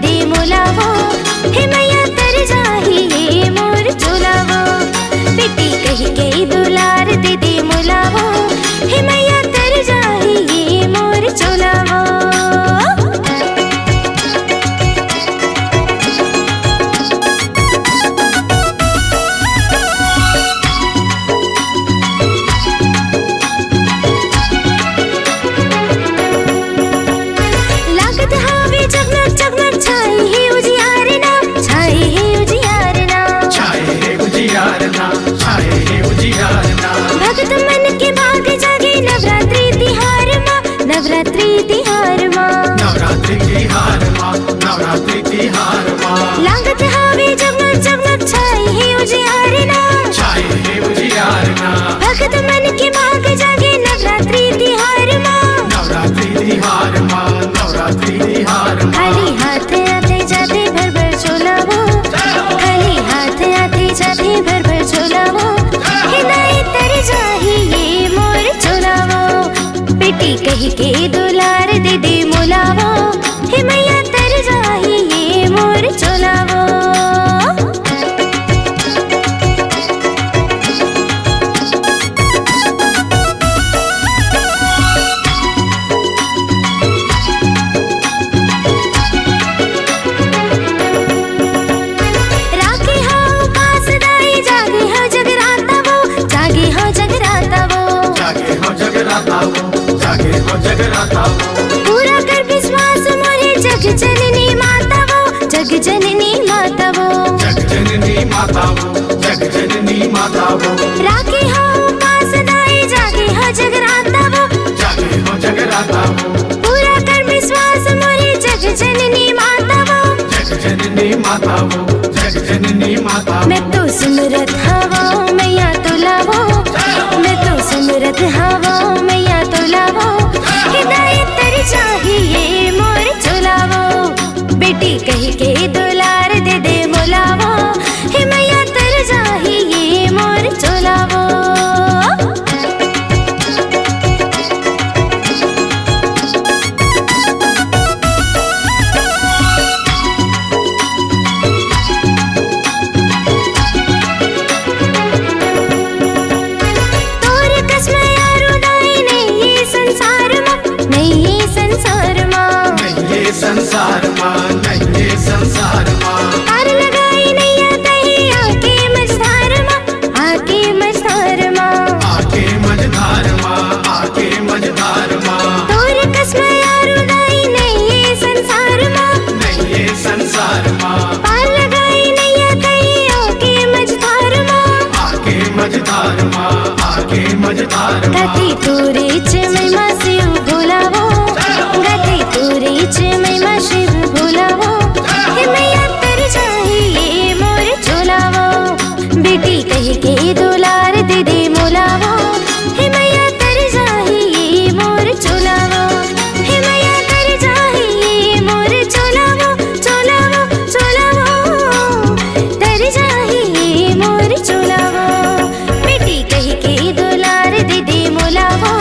दे मोलावो हे मैया तर जाही मोर बेटी कही के दुलार दे दे मोलावो, हे मैया तर जाही ये मोर चोलावो। पूरा कर विश्वास मोरे जग जननी माता वो, जग जननी माता वो, जग जननी माता वो, जग जननी माता वो। राखी हो पास दाई जागे हो जगराता वो, जागे हो जगराता वो। पूरा कर विश्वास मोरे जग जननी माता वो, जग जननी माता वो, जग जननी माता वो। मैं तो सुमरत हवा मैया तुलावो, मैं तो सुमरत हवा मैया तुलावो, हिदायत तर चाहिए मोर चुलावो। बेटी कही के दुलार दे दे मोलावो, हे मैया तर चाहिए मोर चुलावो। संसार माँ नहीं ये संसार माँ, पार लगाई नैया दही आके मझधार माँ, आके मझधार माँ, आके मझधार माँ, आके मझधार माँ। तोर कसम यार उदाई नहीं ये संसार माँ, नहीं ये संसार माँ, पार लगाई नैया दही आके मझधार माँ, आके मझधार माँ, आके मझधार माँ। गति तोरे च महिमा शिव भोलावो, गति तोरे च महिमा शिव भोलावो, हे मैया तर चाहिए मोर चोलावो। बेटी कही के दुलार दे दे मोलावो, हे मैया तर चाहिए मोर चोलावो, हे मैया तर चाहिए मोर चोलावो, चोलावो चोलावो, तर चाहिए मोर चोलावो। बेटी कही के दुलार दे दे मोलावो।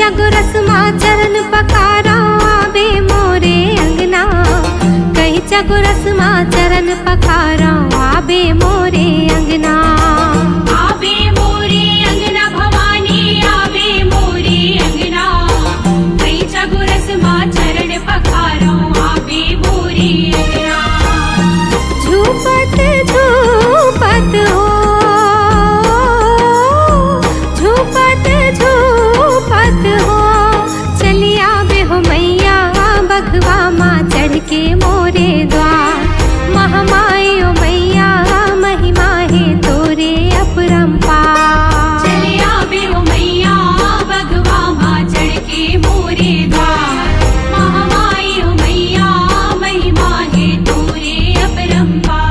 चगुरसमा चरण पखारा आवे मोरे अंगना, कहीं चगुरसमा चरण पखारा आवे मोरे अंगना। आवे मोरे अंगना भवानी आवे मोरे अंगना, कहीं चगुरसमा चरण पखारो आवे मोरे अंगना। झूपत झूपत हो, झूपत झूपत हो, चली आवे हो मैया बघवा माँ चढ़ के मोरे द्वार। महामाई ओ मैया महिमा है तोरे अपरंपार। चले आवे हो मैया बघवा माँ चढ़ के मोरे द्वार। महामाई हो मैया महिमा है तोरे अपरंपार।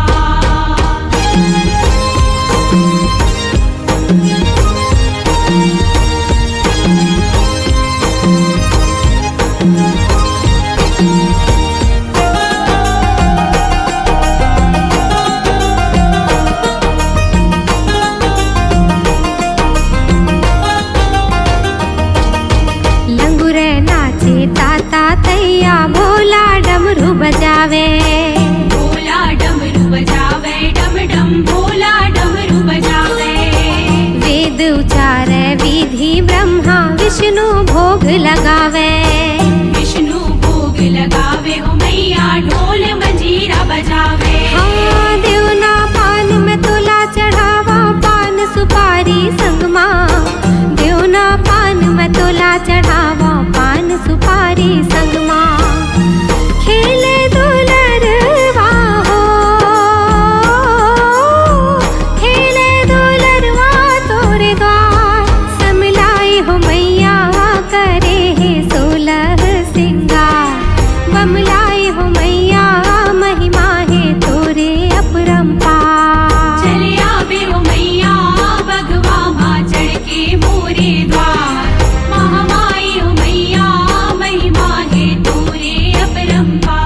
लंगुरे नाचे ताता तैया भोला डमरू बजावे। भोला डमरू बजावे डम डम भोला डमरू बजावे। वेद उचारे विधि ब्रह्मा विष्णु भोग लगावे। विष्णु भोग लगावे हो मैया ढोल मंजीरा बजावे। हाँ देवना पान में तोला चढ़ावा पान सुपारी संगमा। देवना पान में तोला चढ़ावा पान सुपारी संगमा। खेले दुलरवा हो, खेले दुलरवा तोरे द्वार। समलाई हो मैया करे है 16 सिंगार। बमलाई हो मैया महिमा है तोरे अपरंपार। चले आवे हो मैया बघवा माँ चढ़ के मोरे द्वार। महामाई हो मैया महिमा है तोरे अपरंपार।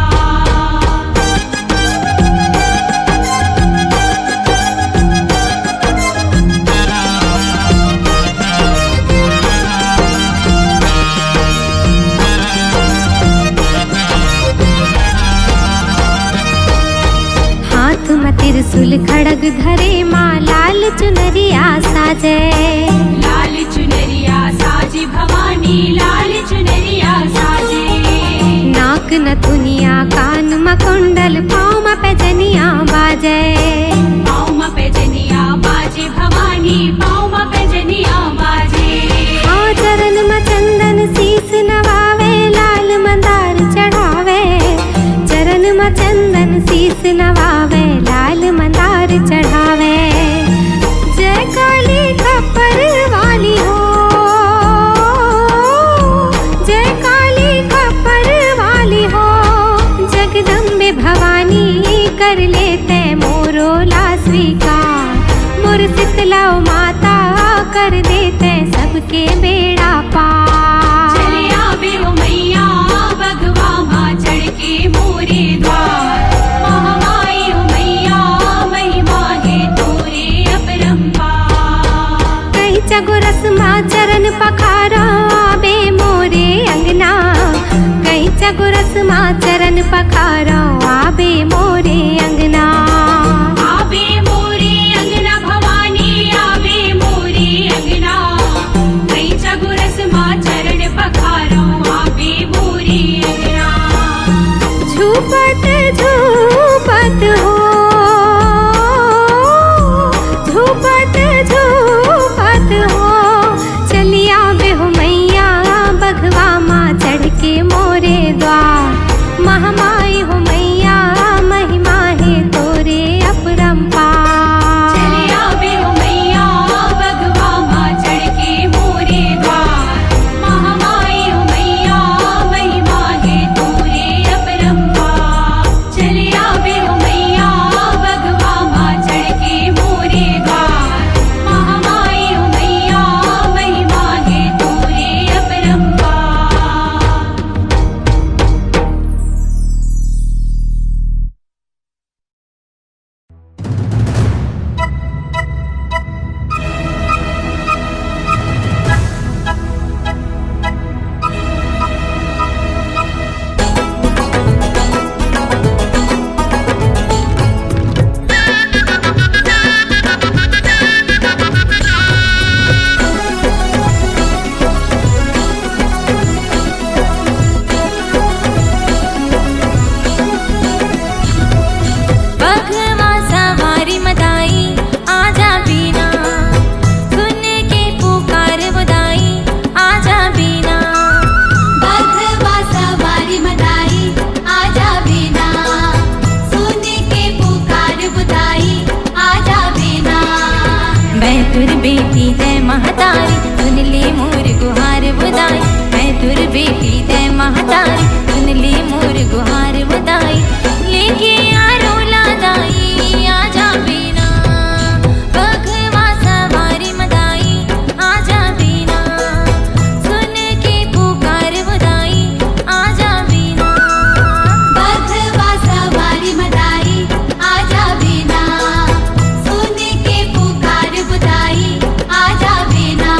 हाथ में त्रिशूल खड़ग धरे माँ लाल चुनरिया साजे। लाल चुनरिया साजे भवानी लाल चुनरिया साजे। नाक नथुनिया कान में कुंडल पाँव में पैजनिया बाजे। पाँव में पैजनिया बाजे भवानी पाँव में पैजनिया बाजे। हाँ चरण में चंदन शीस नवावे लाल मंदार चढ़ावे। चरण में चंदन शीस नवावे लाल मंदार चढ़ावे। जय काली खप्पर वाली हो, जय काली खप्पर वाली हो। जगदम्बे भवानी कर लेते मोरो ला स्वीकार। मोर शीतला माता कर देते सबके बेड़ा पार। चले आवे हो मैया बघवा माँ चढ़ के मोरे द्वार। महामाई हो मैया महिमा है तोरे अपरंपार। कहीं चगुरसमा चरण पखारा आवे मोरे अंगना। कहीं चगुरसमा चरण पखारा आवे मोरे अंगना। आवे मोरे अंगना भवानी आवे मोरे अंगना, कहीं चगुरसमा चरण पखारो आवे मोरे अंगना। झूपत झूपत हो, झूपत झूपत हो, चली आवे हो मैया बघवा माँ चढ़ के मोरे द्वार। महामाई हो मैया महिमा है महतारी सुन ले मोर गुहार बुदाई मैं तुर बेटी जय महतारी सुन ले मोर गुहार बुदाई लेके आरो लादाई आजा बिना बघवा सवारी मदाई आजा बिना सुन के पुकार बुदाई आजा बिना बघवा सवारी मदाई आजा बिना सुन के पुकार बुदाई आजा बिना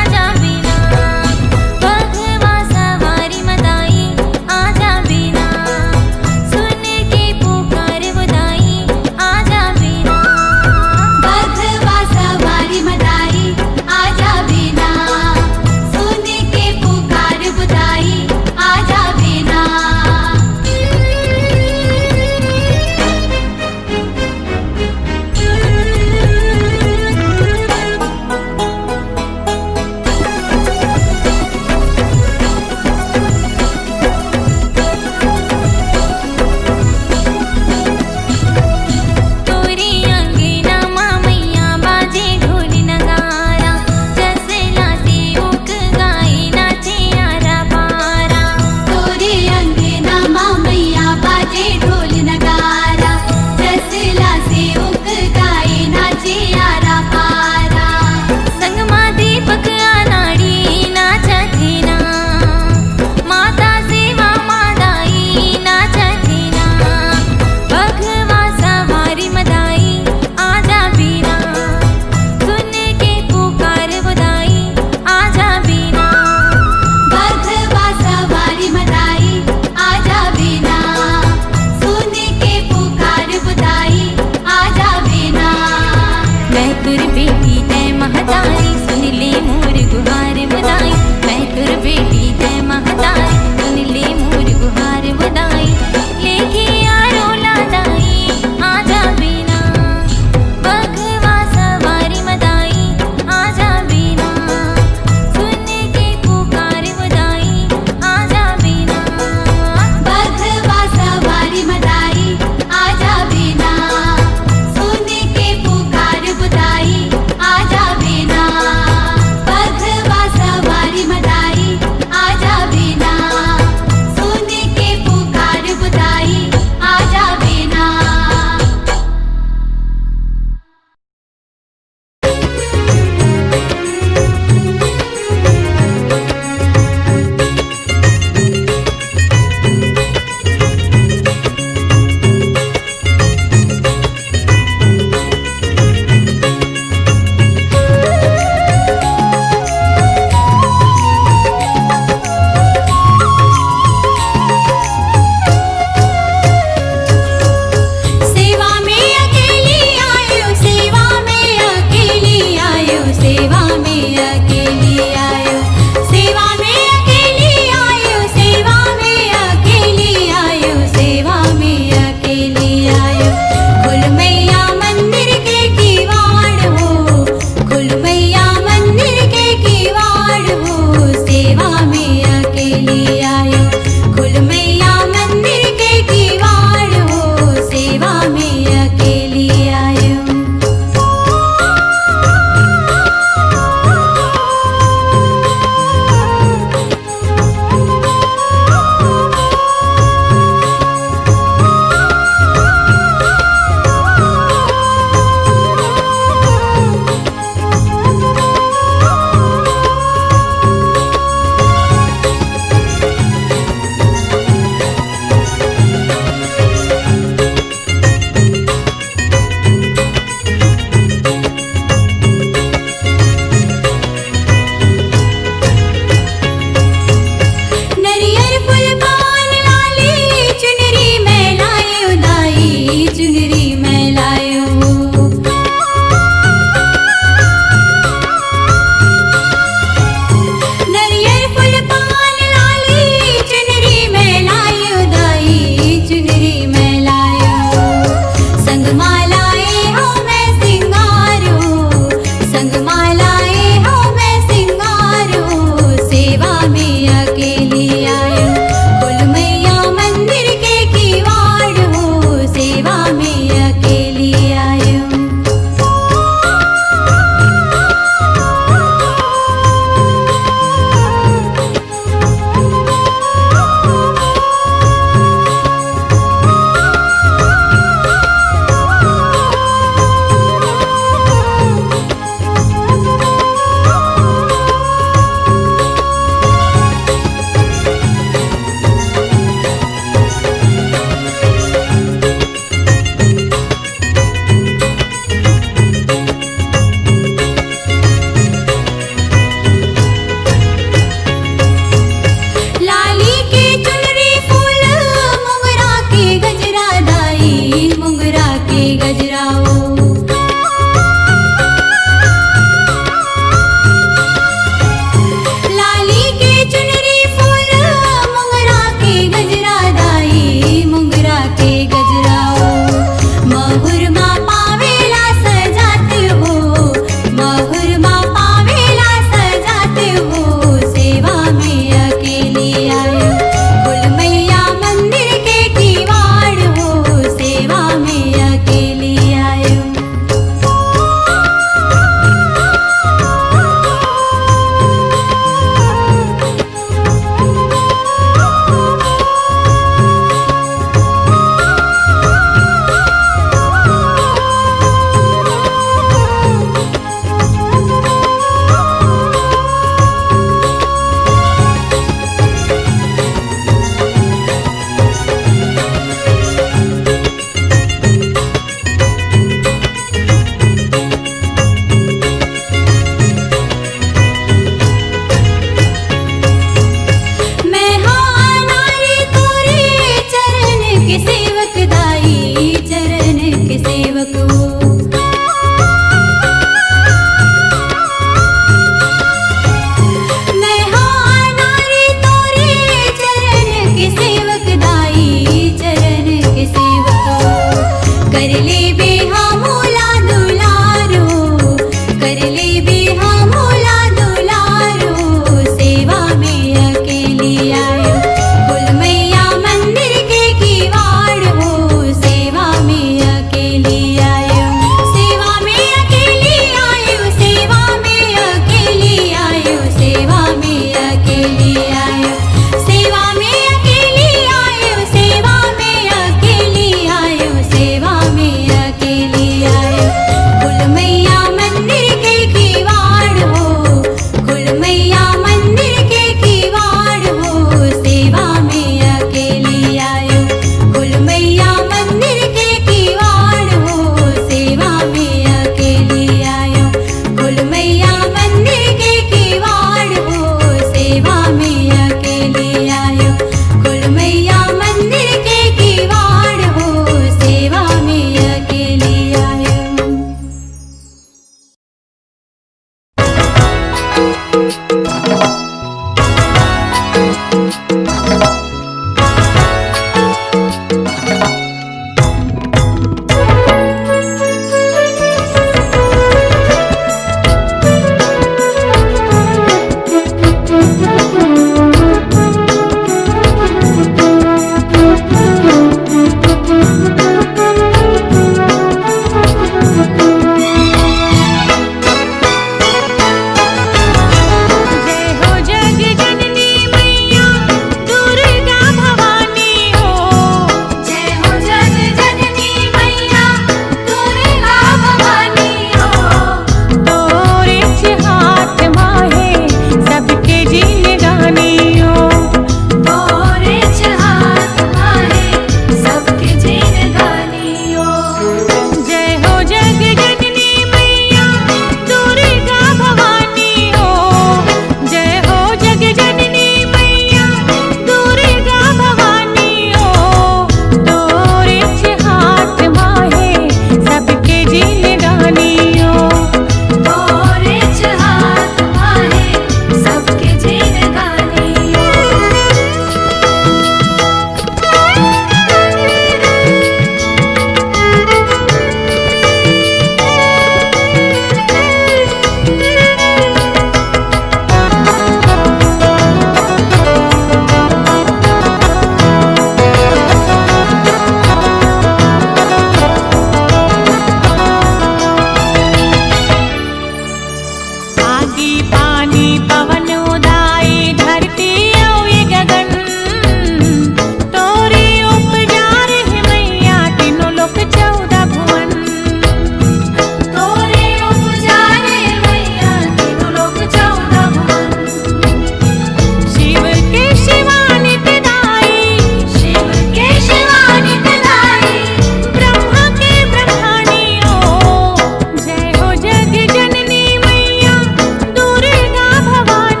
भवानी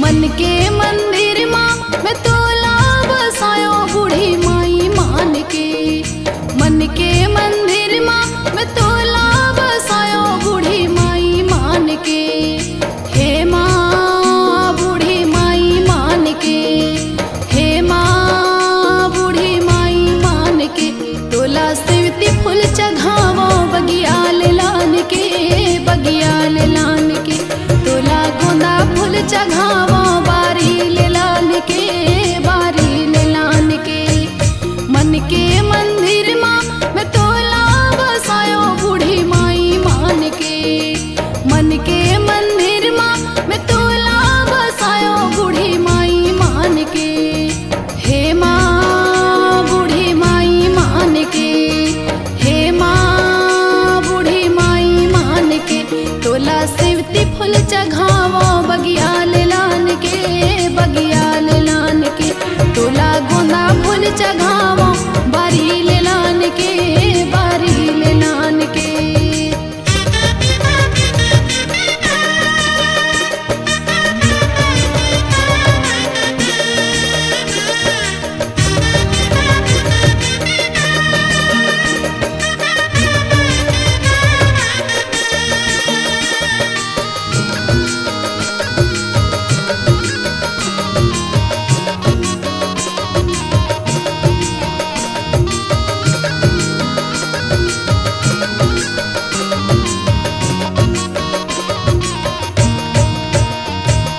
मन के मंदिर माँ मैं तोला बसायो बूढ़ी माई मान के। मन के मंदिर माँ मैं तोला बसायो बूढ़ी माई मान के। हे माँ बूढ़ी माई मान के, हे माँ बूढ़ी माई मान के। तोला सेवती फूल चघावो बगिया ले लान के, बगिया ले लान के। तोला गोंदा फूल चघावो बारी ले लान के, बारी ले लान के। मन के मंदिर माँ मैं तोला बसायो बूढ़ी माई मान के। मन के मंदिर माँ मैं तोला बसायो बूढ़ी माई मान के। हे माँ बूढ़ी माई मान के, हे माँ बूढ़ी माई मान के। तोला सेवती फूल चघावो बगिया ले लान के, बगिया ले लान के। तोला गोंदा फूल चघावो बारी ले लान के, बारी ले लान के।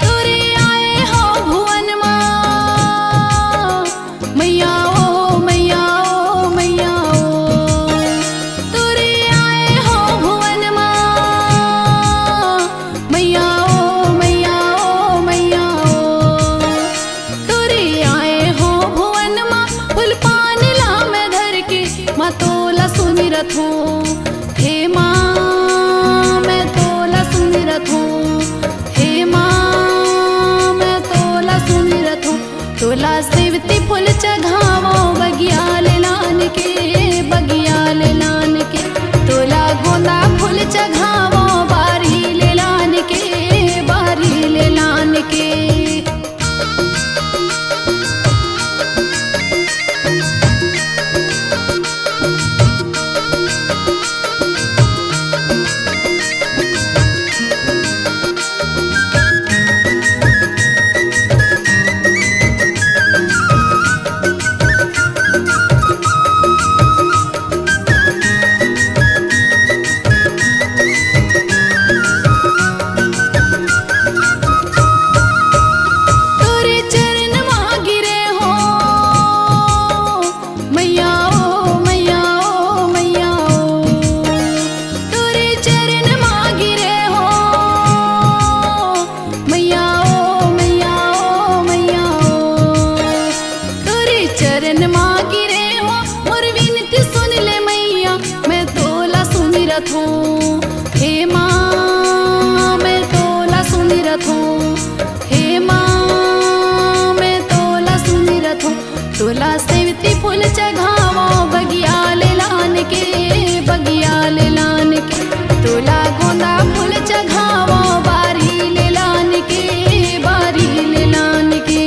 तोरे आए हो भुवन माँ मैया ओ मैया ओ मैया ओ। तोरे आए हो भुवन माँ मैया ओ मैया ओ मैया ओ। तोरे आए हो भुवन माँ फूल पान ला मैं धर के। माँ तोला सुमिरत हूँ, हे माँ मैं तोला सुमिरत हूँ। हे माँ मैं तोला सुमिरत हूँ। तोला सेवती फूल चघावो बगिया ले लान के, बगिया ले लान के। तोला गोंदा फूल चघावो बारी ले लान के, बारी ले लान के। तोरे चरण माँ गिरे हो मैया ओ मैया ओ मैया ओ। तोरे चरण माँ गिरे हो मैया ओ मैया ओ मैया ओ। तोरे चरण माँ गिरे हो मोर विनती सुन ले मैया मैं तोला सुमिरत हूँ। हे माँ मैं तोला सुमिरत हूँ, हे माँ मैं तोला सुमिरत हूँ। तोला सेवती फूल चघावो बगिया ले लान के, बगिया ले लान के। तोला गोंदा फूल चघावो बारी ले लान के, बारी ले लान के।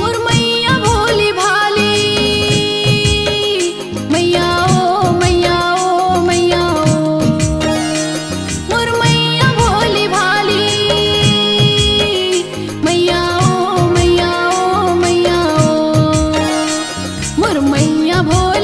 मोर मैया भोली भाली मैया ओ मैया ओ मैया ओ। मोर मैया भोली भाली मैया ओ मैया ओ मैया ओ। मोर मैया भोली